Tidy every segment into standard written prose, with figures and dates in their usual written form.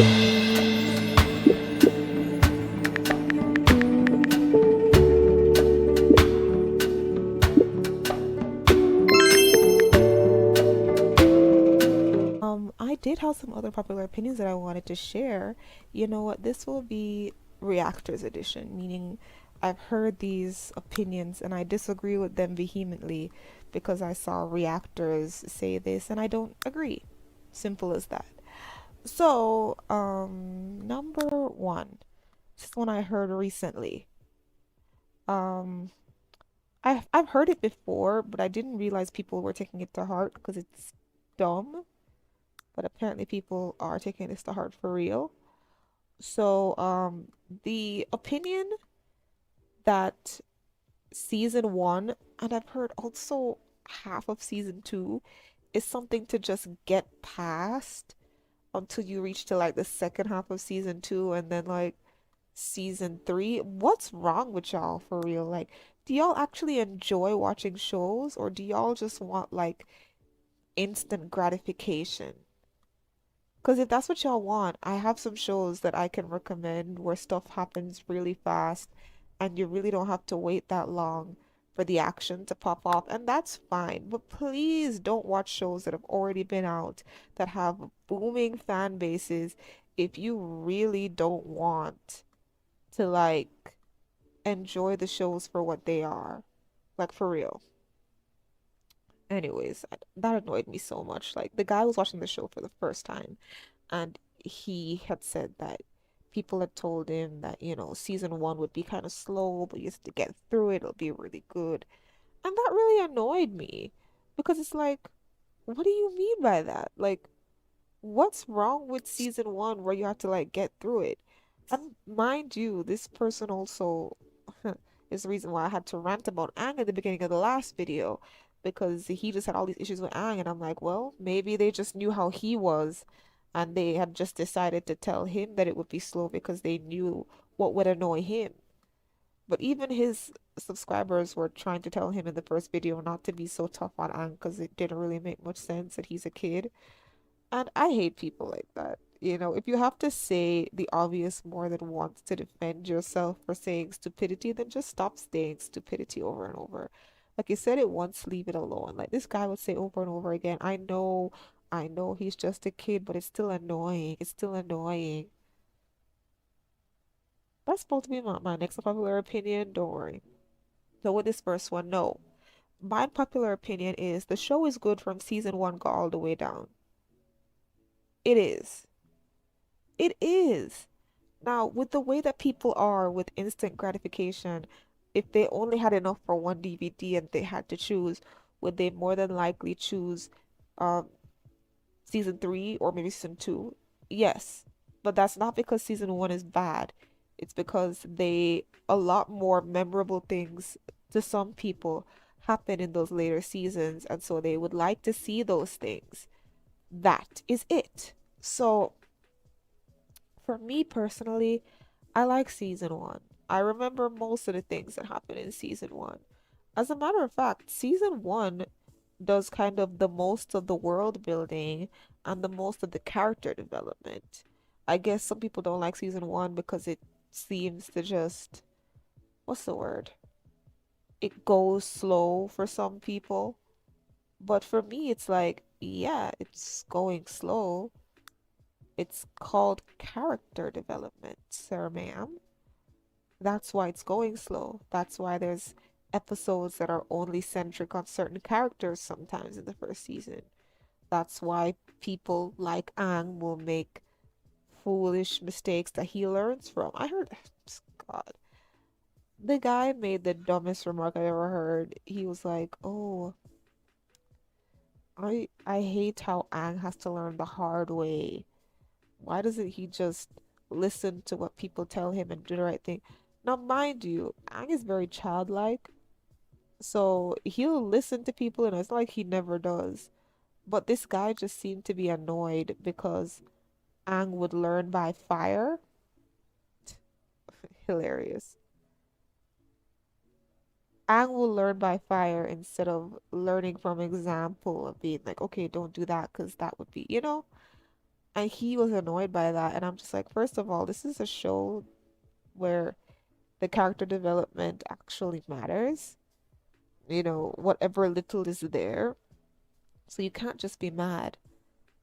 I did have some other popular opinions that I wanted to share. You know what? This will be reactors edition, meaning I've heard these opinions and I disagree with them vehemently because I saw reactors say this and I don't agree. Simple as that. So, number one, this is one I heard recently. Um, I've heard it before, but I didn't realize people were taking it to heart because it's dumb. But apparently people are taking this to heart for real. So, the opinion that season one, and I've heard also half of season two, is something to just get past until you reach to like the second half of season two and then like season three. What's wrong with y'all for real? Like, do y'all actually enjoy watching shows or do y'all just want like instant gratification? Because if that's what y'all want, I have some shows that I can recommend where stuff happens really fast and you really don't have to wait that long for the action to pop off, and that's fine. But please don't watch shows that have already been out that have booming fan bases if you really don't want to like enjoy the shows for what they are. Like for real. Anyways, that annoyed me so much. Like the guy was watching the show for the first time and he had said that people had told him that, season one would be kind of slow, but you have to get through it, it'll be really good. And that really annoyed me because it's like, what do you mean by that? Like, what's wrong with season one where you have to like get through it? And mind you, this person also is the reason why I had to rant about Aang at the beginning of the last video because he just had all these issues with Aang, and I'm like, well, maybe they just knew how he was and they had just decided to tell him that it would be slow because they knew what would annoy him. But even his subscribers were trying to tell him in the first video not to be so tough on Aang because it didn't really make much sense that he's a kid. And I hate people like that. If you have to say the obvious more than once to defend yourself for saying stupidity, then just stop saying stupidity over and over. Like you said it once, leave it alone. Like this guy would say over and over again, I know he's just a kid, but it's still annoying. It's still annoying. That's supposed to be my next popular opinion. Don't worry. So with this first one, no. My popular opinion is the show is good from season one go all the way down. It is. It is. Now, with the way that people are with instant gratification, if they only had enough for one DVD and they had to choose, would they more than likely choose um season three or maybe season two? Yes. But that's not because season one is bad. It's because a lot more memorable things to some people happen in those later seasons, and so they would like to see those things. That is it. So, for me personally, I like season one. I remember most of the things that happened in season one. As a matter of fact, season one does kind of the most of the world building and the most of the character development. I guess some people don't like season one because it seems to just, what's the word? It goes slow for some people. But for me, it's like, yeah, it's going slow. It's called character development, sir, ma'am. That's why it's going slow. That's why there's episodes that are only centric on certain characters sometimes in the first season. That's why people like Ang will make foolish mistakes that he learns from. I heard, God, the guy made the dumbest remark I ever heard. He was like, "Oh, I hate how Ang has to learn the hard way. Why doesn't he just listen to what people tell him and do the right thing?" Now, mind you, Ang is very childlike, so he'll listen to people, and it's not like he never does. But this guy just seemed to be annoyed because Ang would learn by fire. Hilarious. Ang will learn by fire instead of learning from example of being like, okay, don't do that because that would be. And he was annoyed by that. And I'm just like, first of all, this is a show where the character development actually matters. Whatever little is there. So you can't just be mad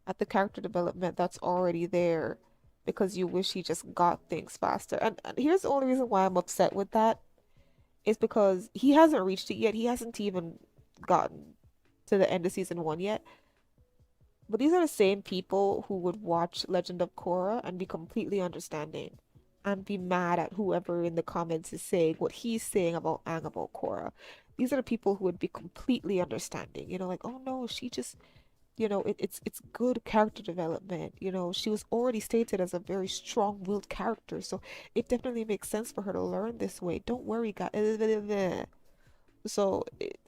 at the character development that's already there because you wish he just got things faster. And here's the only reason why I'm upset with that is because he hasn't reached it yet. He hasn't even gotten to the end of season one yet. But these are the same people who would watch Legend of Korra and be completely understanding and be mad at whoever in the comments is saying what he's saying about Aang about Korra. These are the people who would be completely understanding, like, oh no, she just, it's good character development. She was already stated as a very strong-willed character, so it definitely makes sense for her to learn this way. Don't worry, guys. So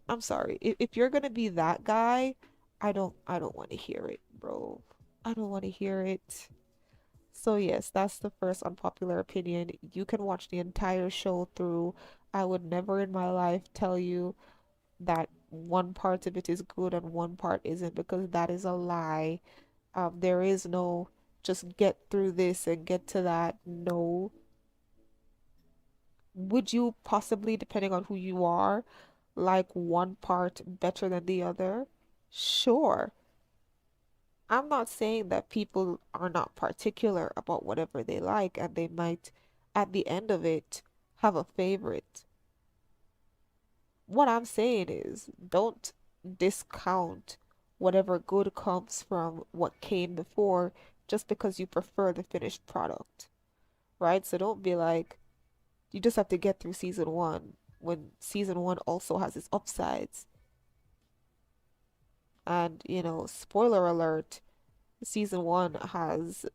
I'm sorry. If you're gonna be that guy, I don't want to hear it, bro. I don't want to hear it. So yes, that's the first unpopular opinion. You can watch the entire show through. I would never in my life tell you that one part of it is good and one part isn't because that is a lie. There is no just get through this and get to that. No. Would you possibly, depending on who you are, like one part better than the other? Sure. I'm not saying that people are not particular about whatever they like and they might, at the end of it, have a favorite. What I'm saying is, don't discount whatever good comes from what came before just because you prefer the finished product, right? So don't be like, you just have to get through season one when season one also has its upsides. And, spoiler alert, season one has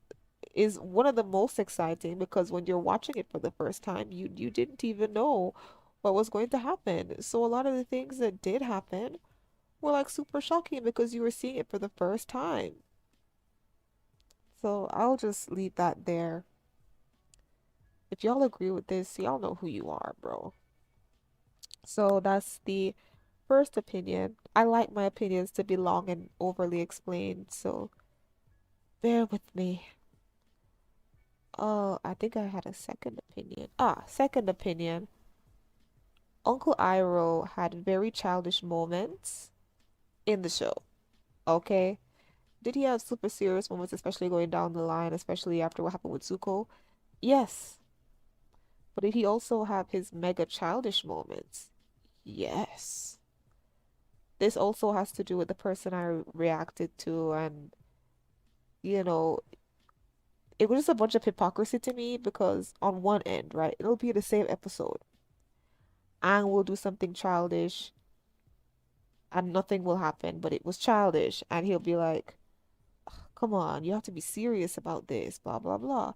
is one of the most exciting because when you're watching it for the first time, you didn't even know what was going to happen. So a lot of the things that did happen were like super shocking because you were seeing it for the first time. So I'll just leave that there. If y'all agree with this, y'all know who you are, bro. So that's the first opinion. I like my opinions to be long and overly explained, so bear with me. Oh, I think I had a second opinion. Second opinion. Uncle Iroh had very childish moments in the show. Okay? Did he have super serious moments, especially going down the line, especially after what happened with Zuko? Yes. But did he also have his mega childish moments? Yes. This also has to do with the person I reacted to, and, you know, it was just a bunch of hypocrisy to me because on one end, right, it'll be the same episode. Aang will do something childish and nothing will happen, but it was childish, and he'll be like, come on, you have to be serious about this, blah, blah, blah.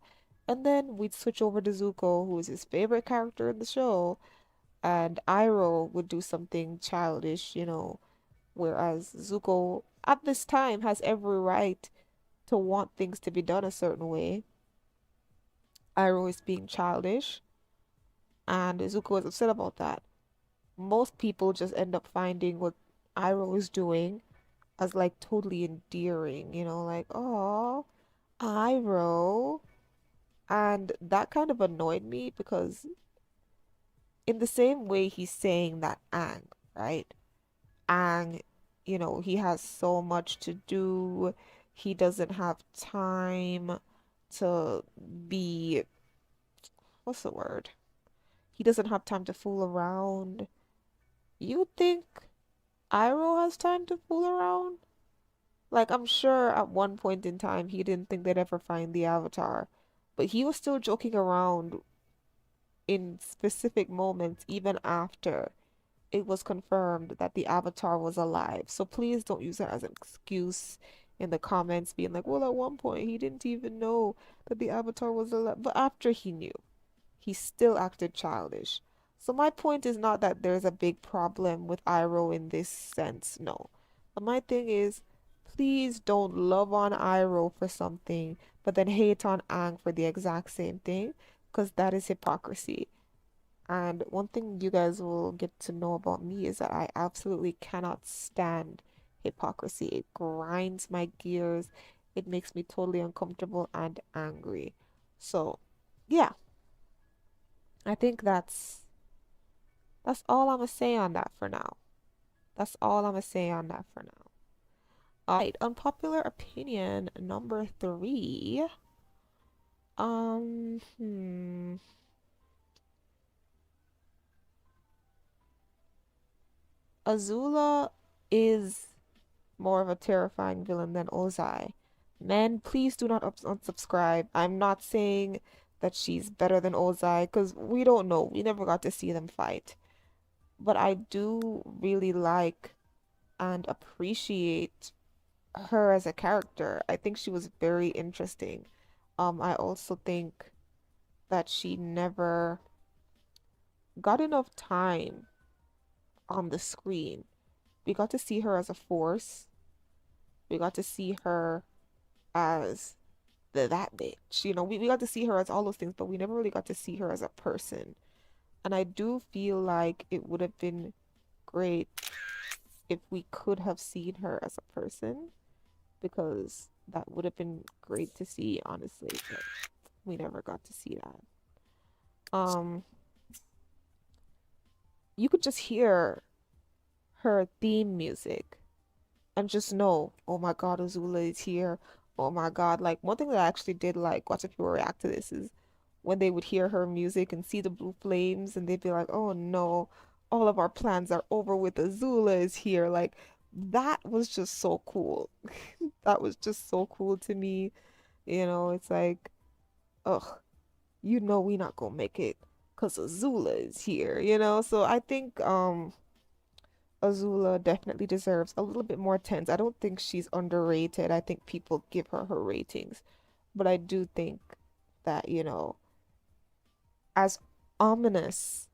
And then we'd switch over to Zuko, who is his favorite character in the show, and Iroh would do something childish, whereas Zuko at this time has every right to want things to be done a certain way. Iroh is being childish, and Zuko is upset about that. Most people just end up finding what Iroh is doing as like totally endearing, like, oh, Iroh. And that kind of annoyed me because in the same way he's saying that Aang, right? Aang, he has so much to do. He doesn't have time to be, what's the word? He doesn't have time to fool around. You think Iroh has time to fool around? Like, I'm sure at one point in time he didn't think they'd ever find the Avatar, but he was still joking around in specific moments, even after it was confirmed that the Avatar was alive. So please don't use that as an excuse in the comments, being like, well, at one point he didn't even know that the Avatar was alive. But after he knew, he still acted childish. So my point is not that there's a big problem with Iroh in this sense, no. But my thing is, please don't love on Iroh for something, but then hate on Aang for the exact same thing, because that is hypocrisy. And one thing you guys will get to know about me is that I absolutely cannot stand hypocrisy. It grinds my gears. It makes me totally uncomfortable and angry. So, yeah, I think that's all I'm gonna say on that for now. That's all I'm gonna say on that for now. All right, unpopular opinion number three. Um, hmm. Azula is more of a terrifying villain than Ozai. Men, please do not unsubscribe. I'm not saying that she's better than Ozai because we don't know. We never got to see them fight. But I do really like and appreciate her as a character. I think she was very interesting. I also think that she never got enough time on the screen. We got to see her as a force. We got to see her as that bitch. We got to see her as all those things, but we never really got to see her as a person. And I do feel like it would have been great if we could have seen her as a person, because that would have been great to see, honestly. But we never got to see that. Um, you could just hear her theme music and just know, oh my God, Azula is here. Oh my God. Like, one thing that I actually did like watching people react to this is when they would hear her music and see the blue flames and they'd be like, oh no, all of our plans are over with Azula is here. Like, that was just so cool. That was just so cool to me. It's like, ugh, we not gonna make it because Azula is here. So I think Azula definitely deserves a little bit more attention. I don't think she's underrated. I think people give her her ratings. But I do think that, as ominous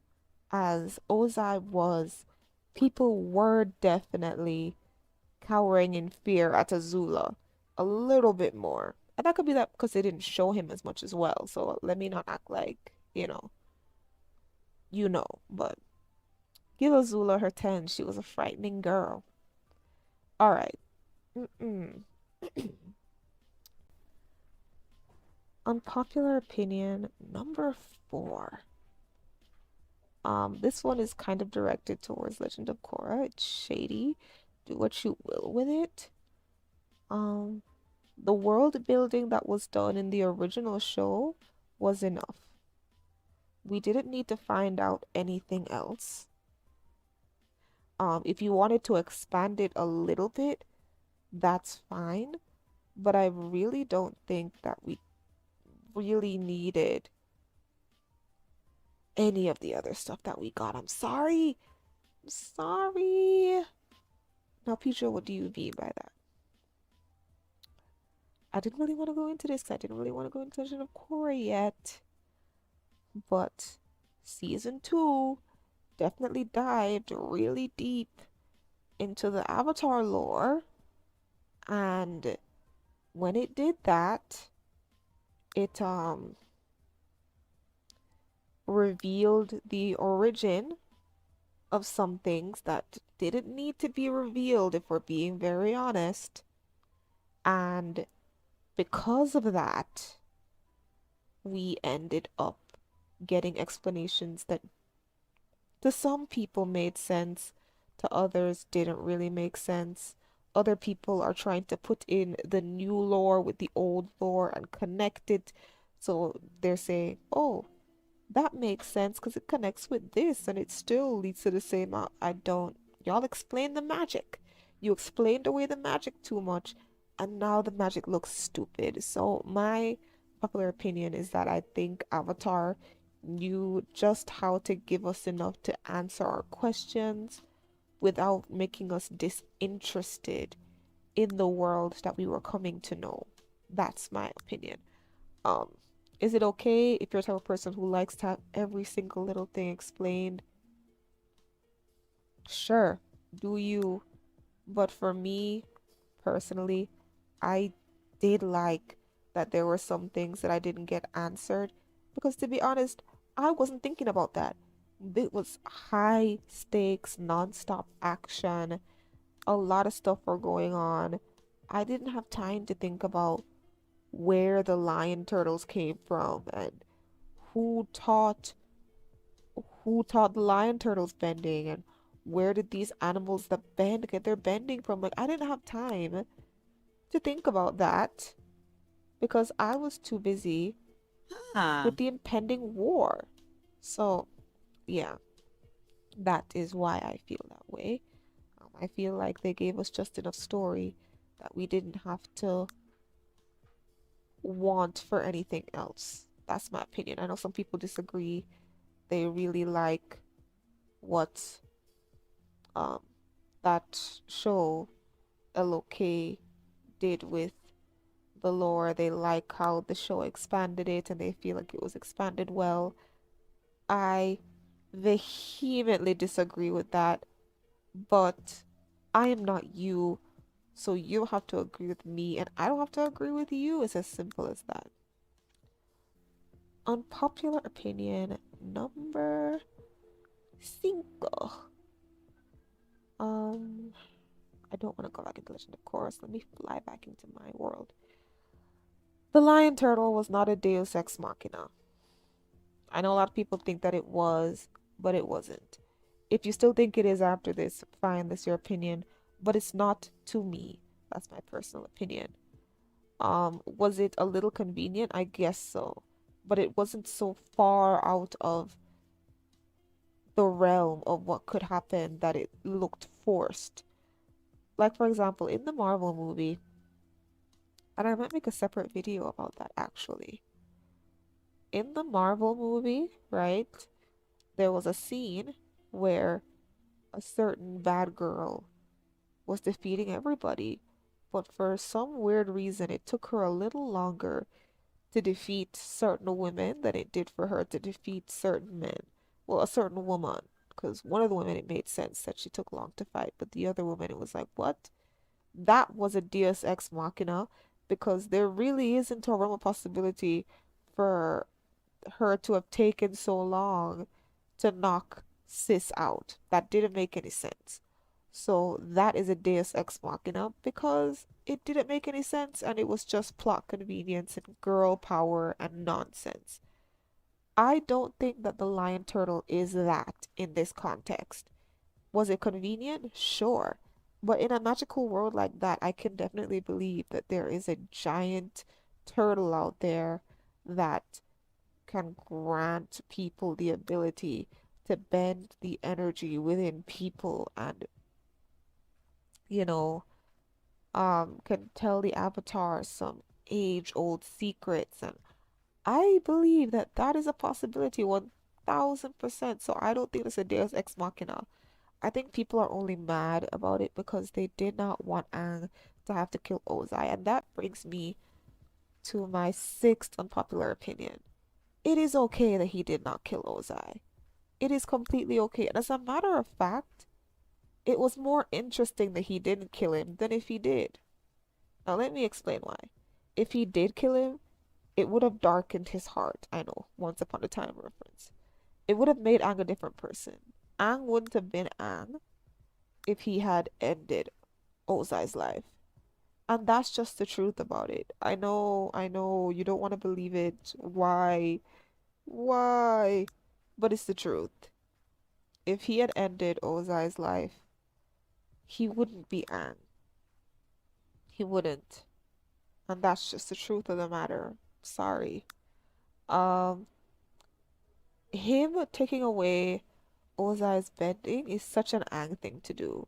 as Ozai was, people were definitely cowering in fear at Azula a little bit more. And that could be that because they didn't show him as much as well. So let me not act like, but give Azula her 10. She was a frightening girl. All right. Mm-mm. Unpopular opinion number four. This one is kind of directed towards Legend of Korra. It's shady. Do what you will with it. Um, the world building that was done in the original show was enough. We didn't need to find out anything else. If you wanted to expand it a little bit, that's fine. But I really don't think that we really needed any of the other stuff that we got. I'm sorry. I'm sorry. Now, Petra, what do you mean by that? I didn't really want to go into this. I didn't really want to go into Legend of Korra yet. But season 2 definitely dived really deep into the Avatar lore. And when it did that, it revealed the origin of some things that didn't need to be revealed, if we're being very honest. And because of that, we ended up getting explanations that to some people made sense, to others didn't really make sense. Other people are trying to put in the new lore with the old lore and connect it. So they're saying, oh, that makes sense because it connects with this and it still leads to the same. I don't. Y'all explain the magic. You explained away the magic too much, and now the magic looks stupid. So my popular opinion is that I think Avatar knew just how to give us enough to answer our questions without making us disinterested in the world that we were coming to know. That's my opinion. Um, is it okay if you're the type of person who likes to have every single little thing explained? Sure, do you? But for me, personally, I did like that there were some things that I didn't get answered because, to be honest, I wasn't thinking about that. It was high stakes, non-stop action. A lot of stuff were going on. I didn't have time to think about where the lion turtles came from and who taught who taught the lion turtles bending and where did these animals that bend get their bending from? Like I didn't have time to think about that because I was too busy Ah, with the impending war. So, yeah, that is why I feel that way. I feel like they gave us just enough story that we didn't have to want for anything else. That's my opinion. I know some people disagree. They really like what um that show LOK did with the lore. They like how the show expanded it and they feel like it was expanded well. I vehemently disagree with that, but I am not you, so you have to agree with me, and I don't have to agree with you. It's as simple as that. Unpopular opinion number cinco. Um, I don't want to go back into Legend of Korra. Let me fly back into my world. The lion turtle was not a Deus Ex Machina. I know a lot of people think that it was, but it wasn't. If you still think it is after this, fine, that's your opinion, but it's not to me. That's my personal opinion. Was it a little convenient? I guess so. But it wasn't so far out of the realm of what could happen that it looked forced. Like, for example, in the Marvel movie, and I might make a separate video about that actually. In the Marvel movie, right, there was a scene where a certain bad girl was defeating everybody, but for some weird reason, it took her a little longer to defeat certain women than it did for her to defeat certain men. Well, a certain woman, because one of the women it made sense that she took long to fight, but the other woman it was like, what? That was a Deus Ex Machina because there really isn't a realm of possibility for her to have taken so long to knock Sis out. That didn't make any sense. So that is a Deus Ex Machina because it didn't make any sense and it was just plot convenience and girl power and nonsense. I don't think that the lion turtle is that in this context. Was it convenient? Sure. But in a magical world like that, I can definitely believe that there is a giant turtle out there that can grant people the ability to bend the energy within people and, you know, can tell the avatar some age-old secrets. And I believe that that is a possibility 1000%. So I don't think it's a Deus Ex Machina. I think people are only mad about it because they did not want Aang to have to kill Ozai. And that brings me to my sixth unpopular opinion. It is okay that he did not kill Ozai. It is completely okay. And as a matter of fact, it was more interesting that he didn't kill him than if he did. Now, let me explain why. If he did kill him, it would have darkened his heart. I know, once upon a time reference. It would have made Aang a different person. Aang wouldn't have been Aang if he had ended Ozai's life. And that's just the truth about it. I know, you don't want to believe it. Why? Why? But it's the truth. If he had ended Ozai's life, he wouldn't be Aang. He wouldn't. And that's just the truth of the matter. Sorry. Um, him taking away Ozai's bending is such an Aang thing to do.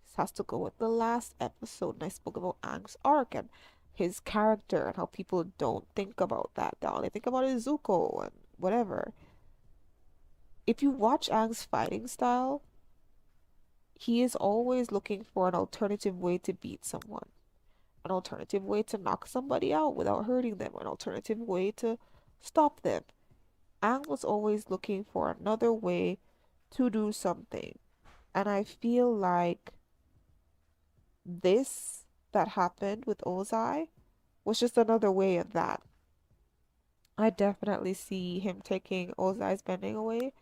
This has to go with the last episode, and I spoke about Aang's arc and his character and how people don't think about that. They only think about is Zuko and whatever. If you watch Aang's fighting style, he is always looking for an alternative way to beat someone, an alternative way to knock somebody out without hurting them, an alternative way to stop them. Aang was always looking for another way to do something. And I feel like this that happened with Ozai was just another way of that. I definitely see him taking Ozai's bending away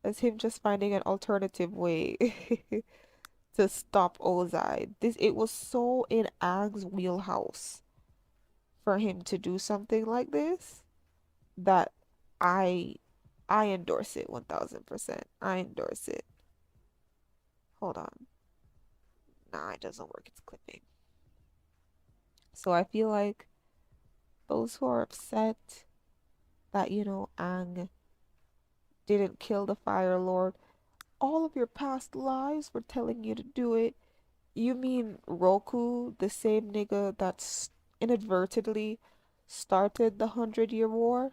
as him just finding an alternative way to stop Ozai. It was so in Aang's wheelhouse for him to do something like this that I I endorse it 1000%. I endorse it. Hold on. Nah, it doesn't work. It's clipping. So I feel like those who are upset that, Aang didn't kill the Fire Lord, all of your past lives were telling you to do it. You mean Roku, the same nigga that's inadvertently started the 100-Year War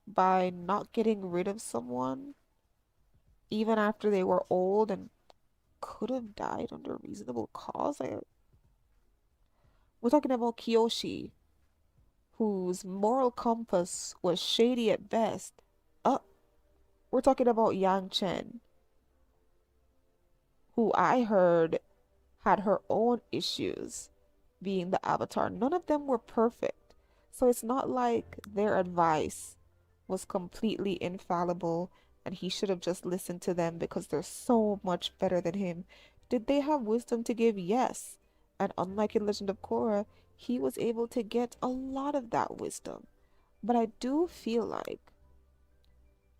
by not getting rid of someone even after they were old and could have died under a reasonable cause? We're talking about Kyoshi, whose moral compass was shady at best. Uh, we're talking about Yang Chen, who I heard had her own issues being the avatar. None of them were perfect. So it's not like their advice was completely infallible and he should have just listened to them because they're so much better than him. Did they have wisdom to give? Yes. And unlike in Legend of Korra, he was able to get a lot of that wisdom. But I do feel like,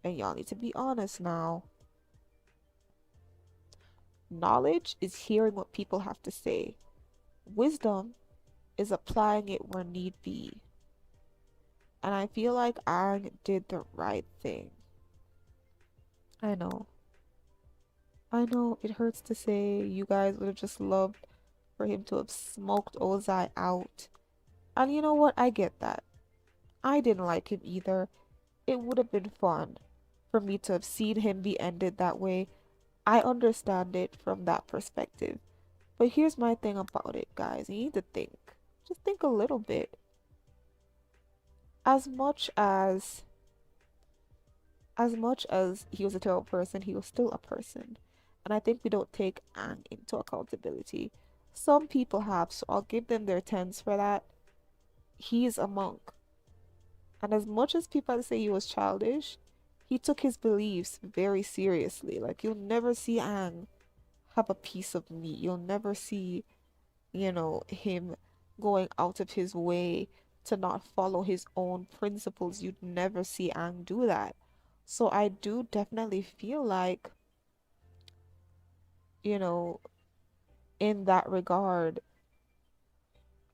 and y'all need to be honest now, knowledge is hearing what people have to say. Wisdom is applying it where need be. And I feel like Aang did the right thing. I know. I know it hurts to say you guys would have just loved for him to have smoked Ozai out. And you know what? I get that. I didn't like him either. It would have been fun for me to have seen him be ended that way. I understand it from that perspective. But here's my thing about it, guys. You need to think. Just think a little bit. As much as he was a terrible person, he was still a person. And I think we don't take Aang into accountability. Some people have, so I'll give them their tens for that. He is a monk. And as much as people say he was childish, he took his beliefs very seriously. Like, you'll never see Aang have a piece of meat. You'll never see, him going out of his way to not follow his own principles. You'd never see Aang do that. So I do definitely feel like, you know, in that regard,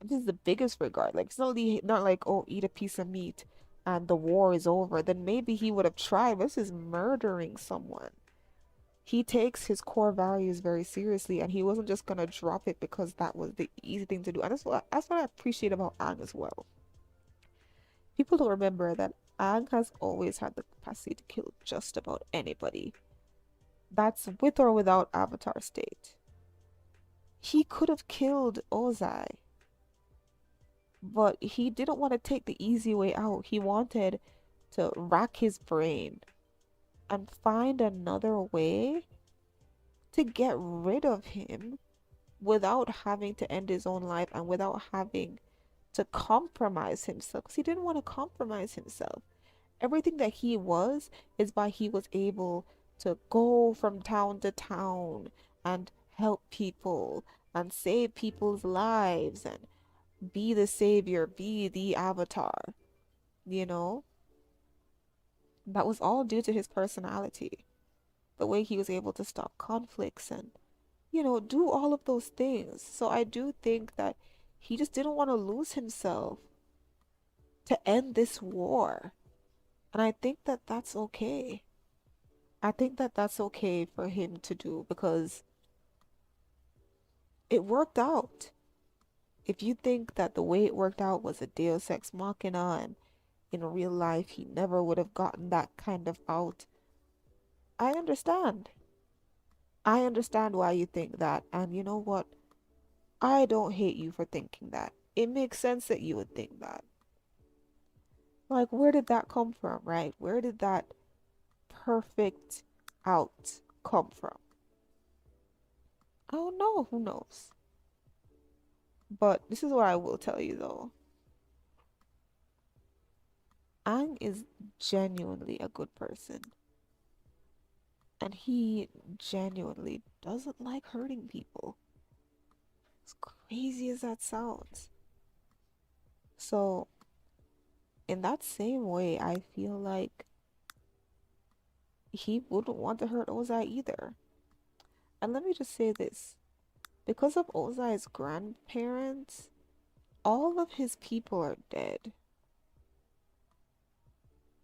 this is the biggest regard. Like, it's not like, oh, eat a piece of meat and the war is over. Then maybe he would have tried. This is murdering someone. He takes his core values very seriously, and he wasn't just gonna drop it because that was the easy thing to do. And that's what I appreciate about Aang as well. People don't remember that Aang has always had the capacity to kill just about anybody. That's with or without Avatar State. He could have killed Ozai, but he didn't want to take the easy way out. He wanted to rack his brain and find another way to get rid of him without having to end his own life and without having to compromise himself, because he didn't want to compromise himself. Everything that he was is why he was able to go from town to town and help people and save people's lives and be the savior, be the avatar, you know? That was all due to his personality, the way he was able to stop conflicts and, do all of those things. So I do think that he just didn't want to lose himself to end this war. And I think that that's okay. I think that that's okay for him to do because it worked out. If you think that the way it worked out was a Deus Ex Machina and in real life he never would have gotten that kind of out, I understand. I understand why you think that. And you know what? I don't hate you for thinking that. It makes sense that you would think that. Like, where did that come from, right? Where did that perfect out come from? I don't know. Who knows? But this is what I will tell you though. Aang is genuinely a good person. And he genuinely doesn't like hurting people. As crazy as that sounds. So, in that same way, I feel like he wouldn't want to hurt Ozai either. And let me just say this, because of Ozai's grandparents, all of his people are dead.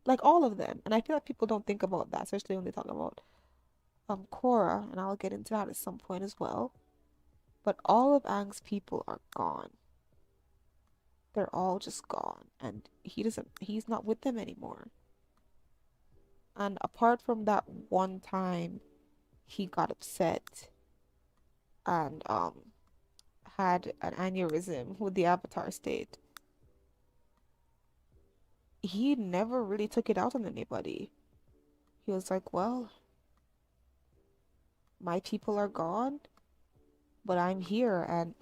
Like all of them. And I feel like people don't think about that, especially when they talk about Korra, and I'll get into that at some point as well. But all of Aang's people are gone. They're all just gone. And he's not with them anymore. And apart from that one time he got upset and had an aneurysm with the Avatar state, he never really took it out on anybody. He was like, well, my people are gone, but I'm here and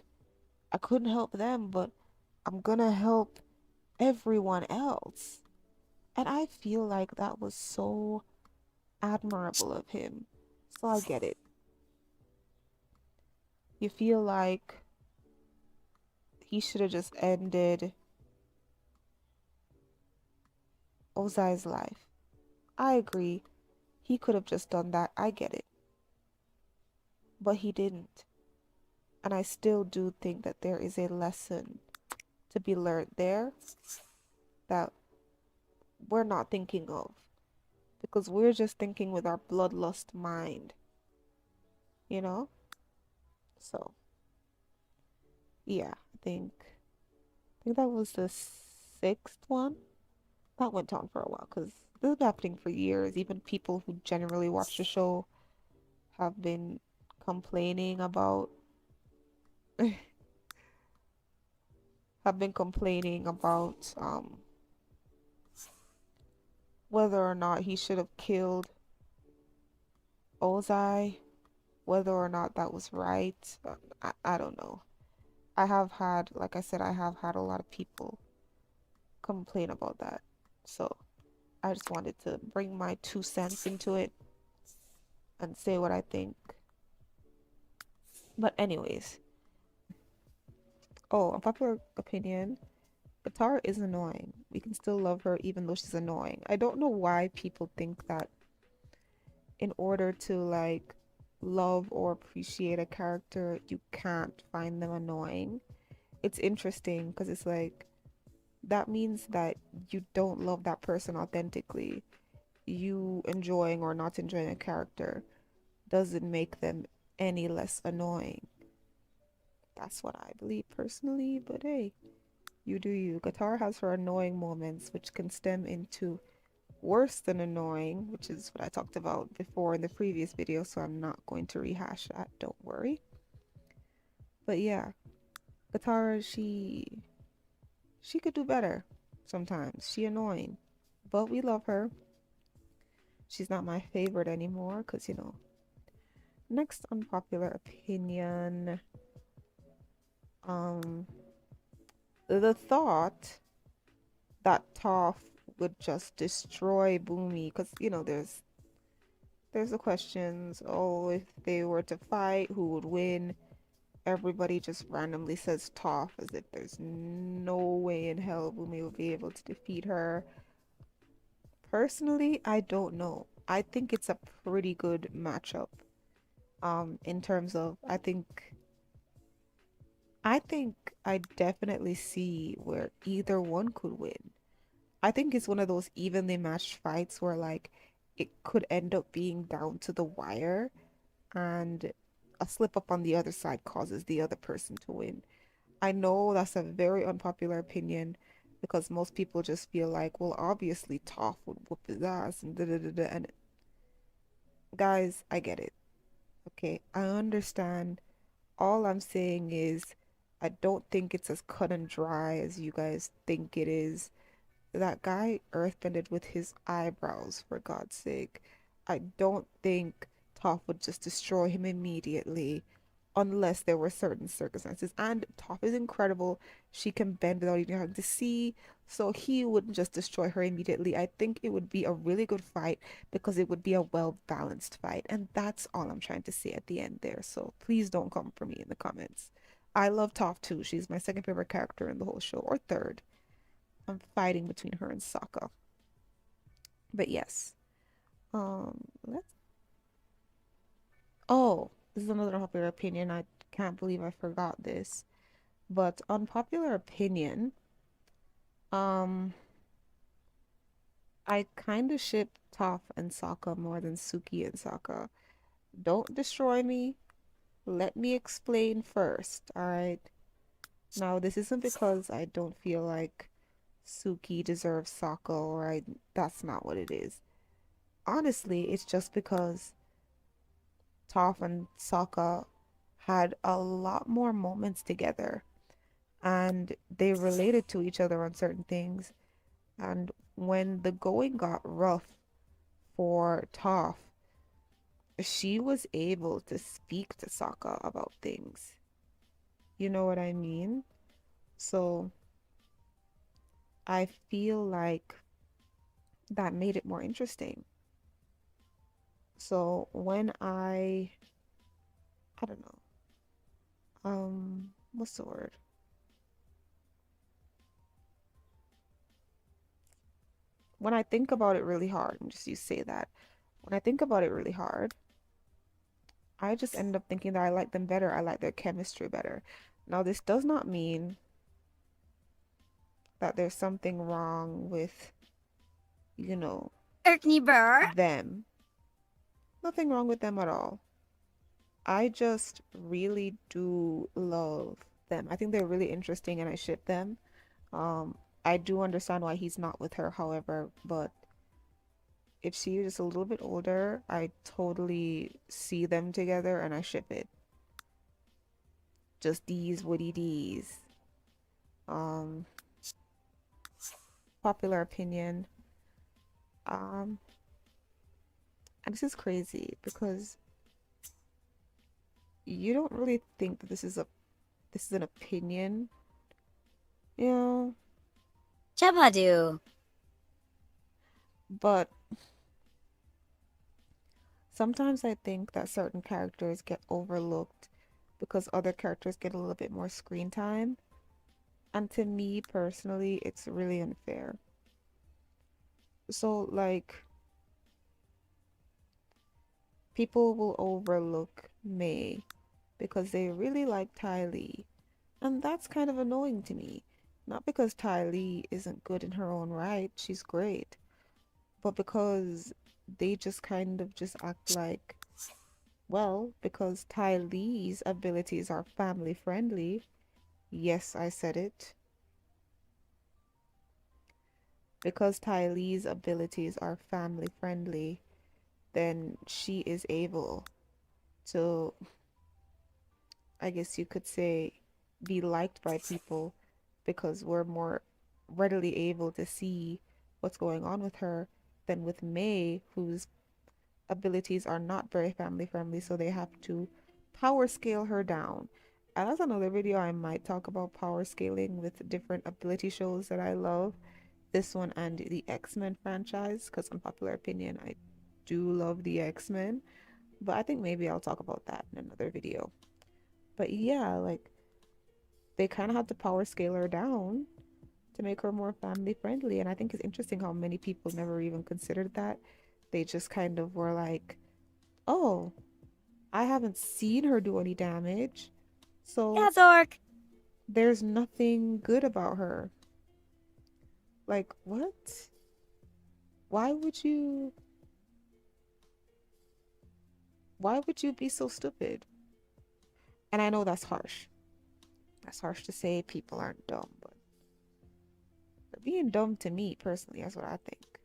I couldn't help them, but I'm gonna help everyone else. And I feel like that was so admirable of him. So I get it. You feel like he should have just ended Ozai's life. I agree. He could have just done that. I get it. But he didn't. And I still do think that there is a lesson to be learned there that we're not thinking of. Because we're just thinking with our bloodlust mind, you know? So, yeah, I think that was the sixth one. That went on for a while because this has been happening for years. Even people who generally watch the show have been complaining about whether or not he should have killed Ozai, whether or not that was right. I don't know. I have had, like I said, I have had a lot of people complain about that. So I just wanted to bring my 2 cents into it and say what I think. But anyways, oh, unpopular opinion. Katara is annoying. We can still love her even though she's annoying. I don't know why people think that in order to like love or appreciate a character, you can't find them annoying. It's interesting because it's like that means that you don't love that person authentically. You enjoying or not enjoying a character doesn't make them any less annoying. That's what I believe personally, but hey, you do you. Katara has her annoying moments, which can stem into worse than annoying, which is what I talked about before in the previous video, so I'm not going to rehash that, don't worry. But yeah, Katara, she could do better sometimes. She annoying, but we love her. She's not my favorite anymore because, next unpopular opinion. Um, the thought that Toph would just destroy Boomy because, there's the questions, oh, if they were to fight, who would win? Everybody just randomly says Toph as if there's no way in hell Boomy will be able to defeat her. Personally, I don't know. I think it's a pretty good matchup. In terms of, I think I definitely see where either one could win. I think it's one of those evenly matched fights where like it could end up being down to the wire and a slip up on the other side causes the other person to win. I know that's a very unpopular opinion because most people just feel like, well, obviously Toph would whoop his ass and da da da da. And guys, I get it. Okay, I understand. All I'm saying is, I don't think it's as cut and dry as you guys think it is. That guy earthbended with his eyebrows, for God's sake. I don't think Toph would just destroy him immediately unless there were certain circumstances. And Toph is incredible. She can bend without even having to see. So he wouldn't just destroy her immediately. I think it would be a really good fight because it would be a well-balanced fight. And that's all I'm trying to say at the end there. So please don't come for me in the comments. I love Toph too. She's my second favorite character in the whole show, or third. I'm fighting between her and Sokka. But yes. Let's Oh, this is another unpopular opinion. I can't believe I forgot this. But unpopular opinion, um, I kind of ship Toph and Sokka more than Suki and Sokka. Don't destroy me. Let me explain first, all right? Now, this isn't because I don't feel like Suki deserves Sokka or that's not what it is. Honestly, it's just because Toph and Sokka had a lot more moments together and they related to each other on certain things. And when the going got rough for Toph, she was able to speak to Sokka about things. You know what I mean? So I feel like that made it more interesting. So when I don't know, what's the word? When I think about it really hard, and just you say that, when I think about it really hard, I just end up thinking that I like them better. I like their chemistry better. Now, this does not mean that there's something wrong with, you know, them. Nothing wrong with them at all. I just really do love them. I think they're really interesting and I ship them. I do understand why he's not with her, however, but if she's just a little bit older, I totally see them together and I ship it. Just D's, Woody D's. Um, Popular opinion. Um, and this is crazy because you don't really think that this is an opinion, you know, Chabadu. but sometimes I think that certain characters get overlooked because other characters get a little bit more screen time. And to me personally, it's really unfair. So, like, people will overlook May because they really like Ty Lee. And that's kind of annoying to me. Not because Ty Lee isn't good in her own right, she's great, but because they just kind of just act like, well, because Ty Lee's abilities are family friendly. Yes, I said it. Because Ty Lee's abilities are family friendly, then she is able to, I guess you could say, be liked by people because we're more readily able to see what's going on with her than with May, whose abilities are not very family friendly, so they have to power scale her down. And that's another video I might talk about power scaling with different ability shows that I love. This one and the X-Men franchise, because unpopular opinion, I do love the X-Men. But I think maybe I'll talk about that in another video. But yeah, like they kind of had to power scale her down to make her more family friendly. And I think it's interesting how many people never even considered that. They just kind of were like, oh, I haven't seen her do any damage. So Yazork. there's nothing good about her. Like, what? Why would you why would you be so stupid? And I know that's harsh. That's harsh to say people aren't dumb, but they're being dumb to me personally, that's what I think.